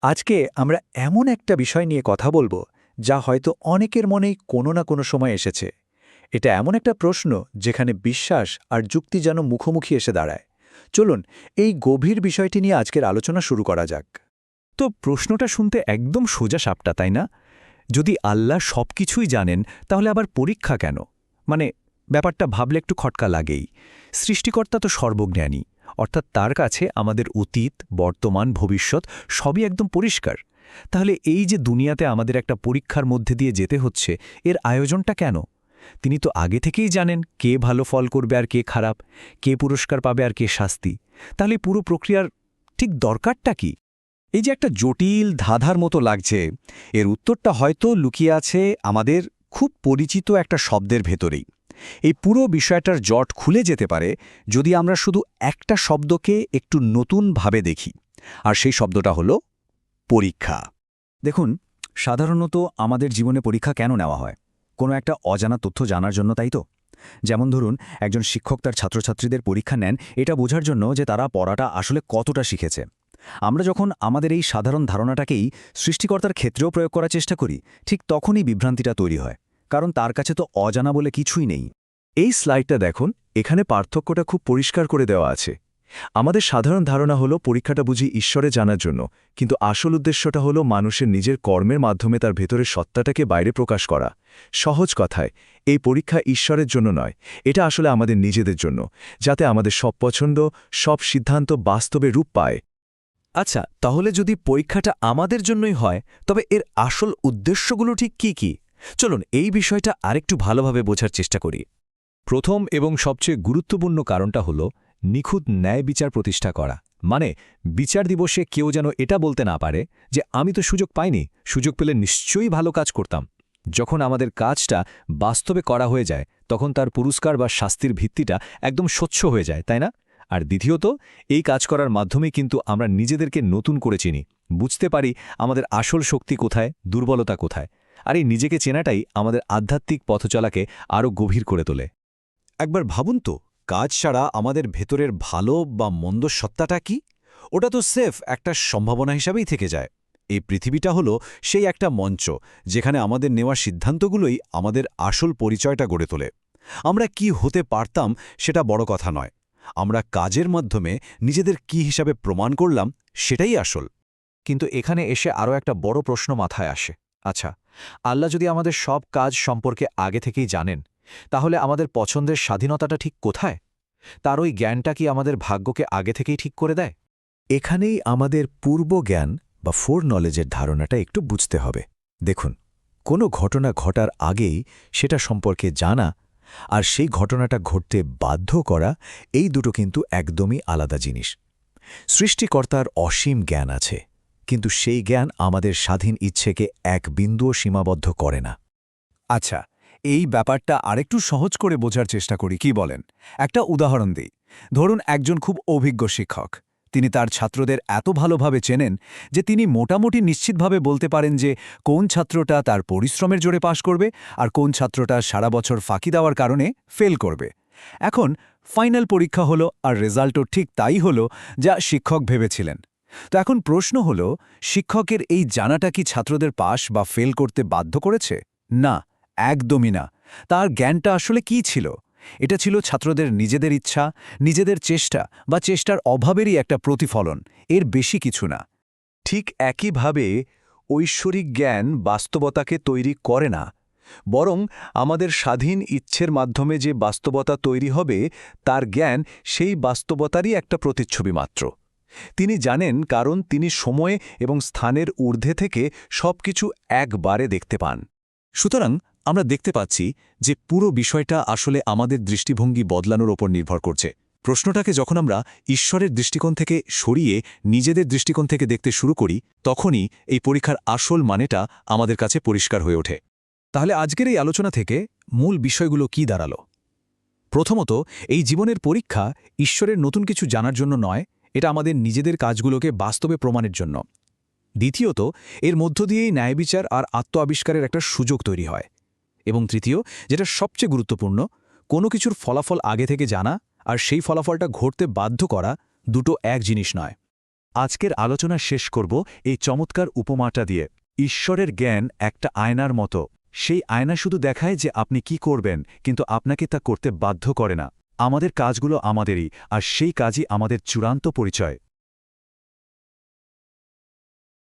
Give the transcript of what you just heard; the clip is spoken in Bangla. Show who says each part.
Speaker 1: আজকে আমরা এমন একটা বিষয় নিয়ে কথা বলবো যা হয়তো অনেকের মনেই কোনো না কোনো সময় এসেছে। এটা এমন একটা প্রশ্ন যেখানে বিশ্বাস আর যুক্তি যেন মুখোমুখি এসে দাঁড়ায়। চলুন এই গভীর বিষয়টি নিয়ে আজকের আলোচনা শুরু করা যাক।
Speaker 2: তো প্রশ্নটা শুনতে একদম সোজা সাপটা, তাই না? যদি আল্লাহ সবকিছুই জানেন, তাহলে আবার পরীক্ষা কেন? মানে, ব্যাপারটা ভাবলে একটু খটকা লাগেই। সৃষ্টিকর্তা তো সর্বজ্ঞানী, অর্থাৎ তার কাছে আমাদের অতীত, বর্তমান, ভবিষ্যৎ সবই একদম পরিষ্কার। তাহলে এই যে দুনিয়াতে আমাদের একটা পরীক্ষার মধ্যে দিয়ে যেতে হচ্ছে, এর আয়োজনটা কেন? তিনি তো আগে থেকেই জানেন কে ভালো ফল করবে আর কে খারাপ, কে পুরস্কার পাবে আর কে শাস্তি। তাহলে পুরো প্রক্রিয়ার ঠিক দরকারটা কি?
Speaker 3: এই যে একটা জটিল ধাঁধার মতো লাগছে, এর উত্তরটা হয়তো লুকিয়ে আছে আমাদের খুব পরিচিত একটা শব্দের ভেতরেই। এই পুরো বিষয়টার জট খুলে যেতে পারে যদি আমরা শুধু একটা শব্দকে একটু নতুনভাবে দেখি, আর সেই শব্দটা হলো পরীক্ষা। দেখুন, সাধারণত আমাদের জীবনে পরীক্ষা কেন নেওয়া হয়? কোনো একটা অজানা তথ্য জানার জন্য, তাই তো? যেমন ধরুন, একজন শিক্ষক তার ছাত্রছাত্রীদের পরীক্ষা নেন এটা বোঝার জন্য যে তারা পড়াটা আসলে কতটা শিখেছে। আমরা যখন আমাদের এই সাধারণ ধারণাটাকেই সৃষ্টিকর্তার ক্ষেত্রেও প্রয়োগ করার চেষ্টা করি, ঠিক তখনই বিভ্রান্তিটা তৈরি হয়, কারণ তার কাছে তো অজানা বলে কিছুই নেই।
Speaker 2: এই স্লাইডটা দেখুন, এখানে পার্থক্যটা খুব পরিষ্কার করে দেওয়া আছে। আমাদের সাধারণ ধারণা হলো পরীক্ষাটা বুঝি ঈশ্বরে জানার জন্য, কিন্তু আসল উদ্দেশ্যটা হলো মানুষের নিজের কর্মের মাধ্যমে তার ভেতরের সত্তাটাকে বাইরে প্রকাশ করা। সহজ কথায়, এই পরীক্ষা ঈশ্বরের জন্য নয়, এটা আসলে আমাদের নিজেদের জন্য, যাতে আমাদের সব পছন্দ, সব সিদ্ধান্ত বাস্তবে রূপ পায়। আচ্ছা, তাহলে যদি পরীক্ষাটা আমাদের জন্যই হয়, তবে এর আসল উদ্দেশ্যগুলো ঠিক কি কি? চলুন এই বিষয়টা আরেকটু ভালোভাবে বোঝার চেষ্টা করি। প্রথম এবং সবচেয়ে গুরুত্বপূর্ণ কারণটা হল নিখুঁত ন্যায় বিচার প্রতিষ্ঠা করা। মানে, বিচার দিবসে কেউ যেন এটা বলতে না পারে যে আমি তো সুযোগ পাইনি, সুযোগ পেলে নিশ্চয়ই ভালো কাজ করতাম। যখন আমাদের কাজটা বাস্তবে করা হয়ে যায়, তখন তার পুরস্কার বা শাস্তির ভিত্তিটা একদম স্বচ্ছ হয়ে যায়, তাই না? আর দ্বিতীয়ত, এই কাজ করার মাধ্যমে কিন্তু আমরা নিজেদেরকে নতুন করে চিনি, বুঝতে পারি আমাদের আসল শক্তি কোথায়, দুর্বলতা কোথায়। আর এই নিজেকে চেনাটাই আমাদের আধ্যাত্মিক পথচলাকে আরও গভীর করে তোলে।
Speaker 3: একবার ভাবুন তো, কাজ ছাড়া আমাদের ভেতরের ভালো বা মন্দ সত্তাটা কি? ওটা তো সেফ একটা সম্ভাবনা হিসাবেই থেকে যায়। এই পৃথিবীটা হলো সেই একটা মঞ্চ যেখানে আমাদের নেওয়া সিদ্ধান্তগুলোই আমাদের আসল পরিচয়টা গড়ে তোলে। আমরা কি হতে পারতাম সেটা বড় কথা নয়, আমরা কাজের মাধ্যমে নিজেদের কি হিসাবে প্রমাণ করলাম সেটাই আসল।
Speaker 2: কিন্তু এখানে এসে আরও একটা বড় প্রশ্ন মাথায় আসে। আচ্ছা, আল্লাহ যদি আমাদের সব কাজ সম্পর্কে আগে থেকেই জানেন, তাহলে আমাদের পছন্দের স্বাধীনতাটা ঠিক কোথায়? তার ওই জ্ঞানটা কি আমাদের ভাগ্যকে আগে থেকেই ঠিক করে দেয়?
Speaker 1: এখানেই আমাদের পূর্ব জ্ঞান বা ফোর নলেজের ধারণাটা একটু বুঝতে হবে। দেখুন, কোনো ঘটনা ঘটার আগেই সেটা সম্পর্কে জানা আর সেই ঘটনাটা ঘটতে বাধ্য করা, এই দুটো কিন্তু একদমই আলাদা জিনিস। সৃষ্টিকর্তার অসীম জ্ঞান আছে, কিন্তু সেই জ্ঞান আমাদের স্বাধীন ইচ্ছেকে এক বিন্দুও সীমাবদ্ধ করে না।
Speaker 3: আচ্ছা, এই ব্যাপারটা আরেকটু সহজ করে বোঝার চেষ্টা করি, কি বলেন? একটা উদাহরণ দিই। ধরুন, একজন খুব অভিজ্ঞ শিক্ষক। তিনি তার ছাত্রদের এত ভালোভাবে চেনেন যে তিনি মোটামুটি নিশ্চিতভাবে বলতে পারেন যে কোন ছাত্রটা তার পরিশ্রমের জোরে পাশ করবে আর কোন ছাত্রটা সারা বছর ফাঁকি দেওয়ার কারণে ফেল করবে। এখন ফাইনাল পরীক্ষা হলো, আর রেজাল্টও ঠিক তাই হলো যা শিক্ষক ভেবেছিলেন। তো এখন প্রশ্ন হলো, শিক্ষকের এই জানাটা কি ছাত্রদের পাস বা ফেল করতে বাধ্য করেছে? না, একদমই না। তার জ্ঞানটা আসলে কি ছিল? এটা ছিল ছাত্রদের নিজেদের ইচ্ছা, নিজেদের চেষ্টা বা চেষ্টার অভাবেরই একটা প্রতিফলন, এর বেশি কিছু না।
Speaker 2: ঠিক একইভাবে ঐশ্বরিক জ্ঞান বাস্তবতাকে তৈরি করে না, বরং আমাদের স্বাধীন ইচ্ছের মাধ্যমে যে বাস্তবতা তৈরি হবে, তার জ্ঞান সেই বাস্তবতারই একটা প্রতিচ্ছবি মাত্র। তিনি জানেন, কারণ তিনি সময় এবং স্থানের ঊর্ধ্বে থেকে সবকিছু একবারে দেখতে পান।
Speaker 3: সুতরাং আমরা দেখতে পাচ্ছি যে পুরো বিষয়টা আসলে আমাদের দৃষ্টিভঙ্গি বদলানোর ওপর নির্ভর করছে। প্রশ্নটাকে যখন আমরা ঈশ্বরের দৃষ্টিকোণ থেকে সরিয়ে নিজেদের দৃষ্টিকোণ থেকে দেখতে শুরু করি, তখনই এই পরীক্ষার আসল মানেটা আমাদের কাছে পরিষ্কার হয়ে ওঠে। তাহলে আজকের এই আলোচনা থেকে মূল বিষয়গুলো কি দাঁড়ালো? প্রথমত, এই জীবনের পরীক্ষা ঈশ্বরের নতুন কিছু জানার জন্য নয়, এটা আমাদের নিজেদের কাজগুলোকে বাস্তবে প্রমাণের জন্য। দ্বিতীয়ত, এর মধ্য দিয়েই ন্যায়বিচার আর আত্ম আবিষ্কারের একটা সুযোগ তৈরি হয়। এবং তৃতীয়, যেটা সবচেয়ে গুরুত্বপূর্ণ, কোনো কিছুর ফলাফল আগে থেকে জানা আর সেই ফলাফলটা ঘটতে বাধ্য করা দুটো এক জিনিস নয়।
Speaker 2: আজকের আলোচনা শেষ করব এই চমৎকার উপমাটা দিয়ে। ঈশ্বরের জ্ঞান একটা আয়নার মতো। সেই আয়না শুধু দেখায় যে আপনি কি করবেন, কিন্তু আপনাকে তা করতে বাধ্য করে না। আমাদের কাজগুলো আমাদেরই, আর সেই কাজই আমাদের চূড়ান্ত পরিচয়।